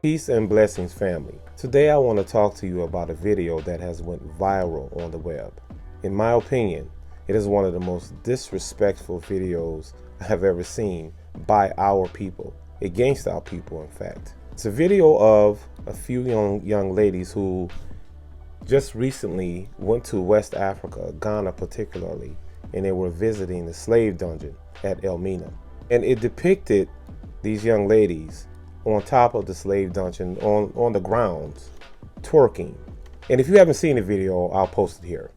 Peace and blessings, family. Today I want to talk to you about a video that has went viral on the web. In my opinion, it is one of the most disrespectful videos I have ever seen by our people, against our people in fact. It's a video of a few young ladies who just recently went to West Africa, Ghana particularly, and they were visiting the slave dungeon at Elmina. And it depicted these young ladies on top of the slave dungeon, on the grounds, twerking. And if you haven't seen the video, I'll post it here.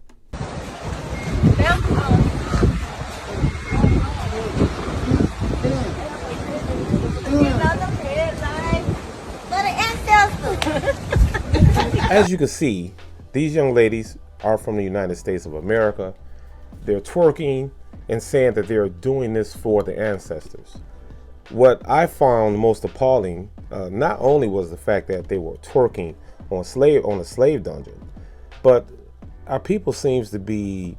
As you can see, these young ladies are from the United States of America. They're twerking and saying that they're doing this for the ancestors. What I found most appalling, not only was the fact that they were twerking on a slave dungeon, but our people seems to be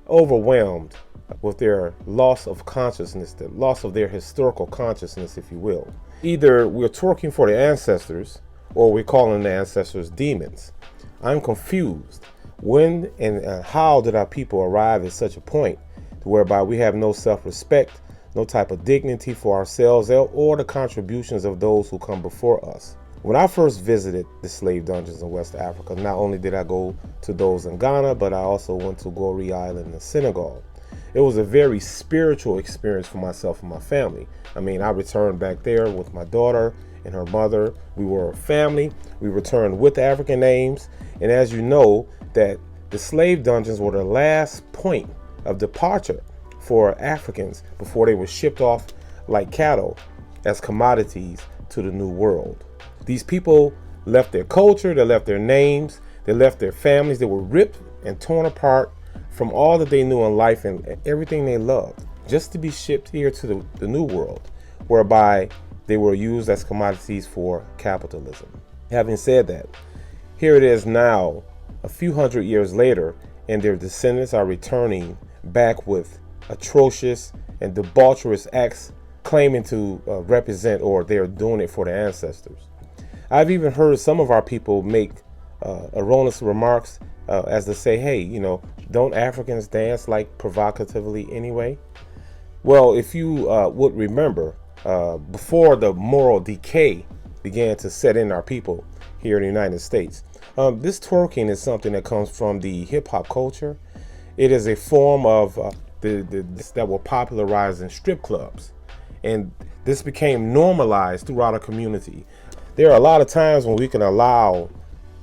overwhelmed with their loss of consciousness, the loss of their historical consciousness, if you will. Either we're twerking for the ancestors, or we're calling the ancestors demons. I'm confused. When and how did our people arrive at such a point whereby we have no self-respect, no type of dignity for ourselves or the contributions of those who come before us? When I first visited the slave dungeons in West Africa, not only did I go to those in Ghana, but I also went to Goree Island in Senegal. It was a very spiritual experience for myself and my family. I mean, I returned back there with my daughter and her mother. We were a family. We returned with African names. And as you know, that the slave dungeons were the last point of departure for Africans before they were shipped off like cattle as commodities to the New World. These people left their culture, they left their names, they left their families. They were ripped and torn apart from all that they knew in life and everything they loved, just to be shipped here to the New World, whereby they were used as commodities for capitalism. Having said that, here it is now, a few hundred years later, and their descendants are returning back with atrocious and debaucherous acts, claiming to represent, or they're doing it for the ancestors. I've even heard some of our people make erroneous remarks as to say, hey, don't Africans dance like provocatively anyway? Well, if you would remember, before the moral decay began to set in our people here in the United States, this twerking is something that comes from the hip-hop culture. It is a form of that were popularized in strip clubs, and this became normalized throughout our community. There are a lot of times when we can allow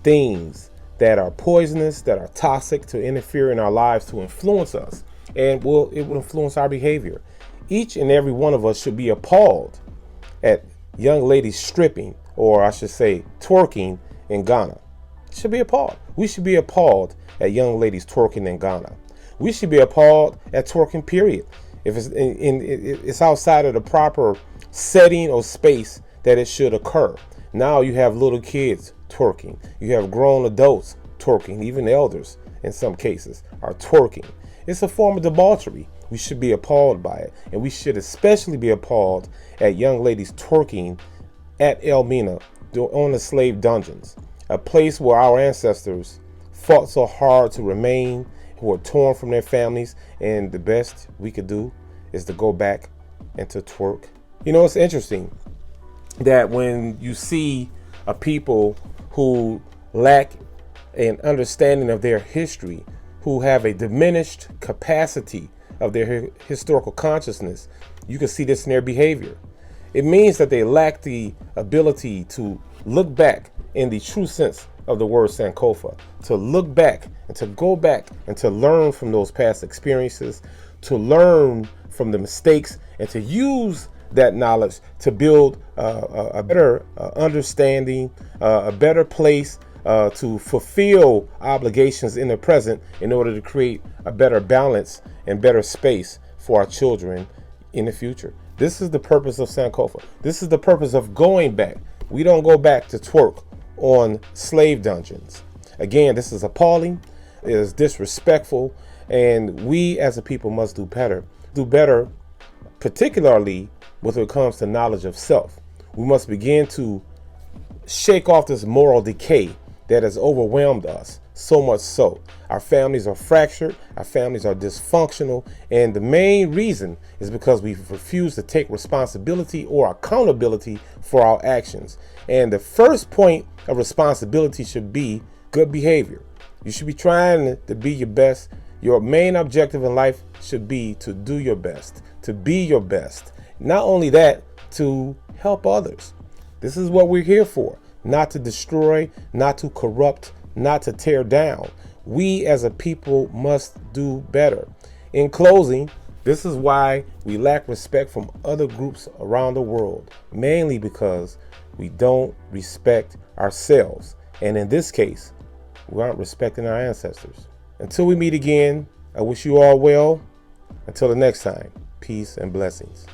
things that are poisonous, that are toxic, to interfere in our lives, to influence us, and it will influence our behavior. Each and every one of us should be appalled at young ladies stripping, or I should say twerking, in Ghana. Should be appalled. We should be appalled at young ladies twerking in Ghana. We should be appalled at twerking, period. If it's outside of the proper setting or space that it should occur. Now you have little kids twerking. You have grown adults twerking. Even elders, in some cases, are twerking. It's a form of debauchery. We should be appalled by it. And we should especially be appalled at young ladies twerking at Elmina on the slave dungeons, a place where our ancestors fought so hard to remain, who were torn from their families, and the best we could do is to go back and to twerk. It's interesting that when you see a people who lack an understanding of their history, who have a diminished capacity of their historical consciousness, you can see this in their behavior. It means that they lack the ability to look back in the true sense of the word Sankofa, to look back and to go back and to learn from those past experiences, to learn from the mistakes, and to use that knowledge to build a better understanding, a better place to fulfill obligations in the present in order to create a better balance and better space for our children in the future. This is the purpose of Sankofa. This is the purpose of going back. We don't go back to twerk on slave dungeons. Again, this is appalling, it is disrespectful, and we as a people must do better, particularly when it comes to knowledge of self. We must begin to shake off this moral decay that has overwhelmed us, so much so. Our families are fractured, our families are dysfunctional, and the main reason is because we refuse to take responsibility or accountability for our actions. And the first point of responsibility should be good behavior. You should be trying to be your best. Your main objective in life should be to do your best, to be your best. Not only that, to help others. This is what we're here for. Not to destroy, not to corrupt, not to tear down. We as a people must do better. In closing, this is why we lack respect from other groups around the world, mainly because we don't respect ourselves. And in this case, we aren't respecting our ancestors. Until we meet again, I wish you all well. Until the next time, peace and blessings.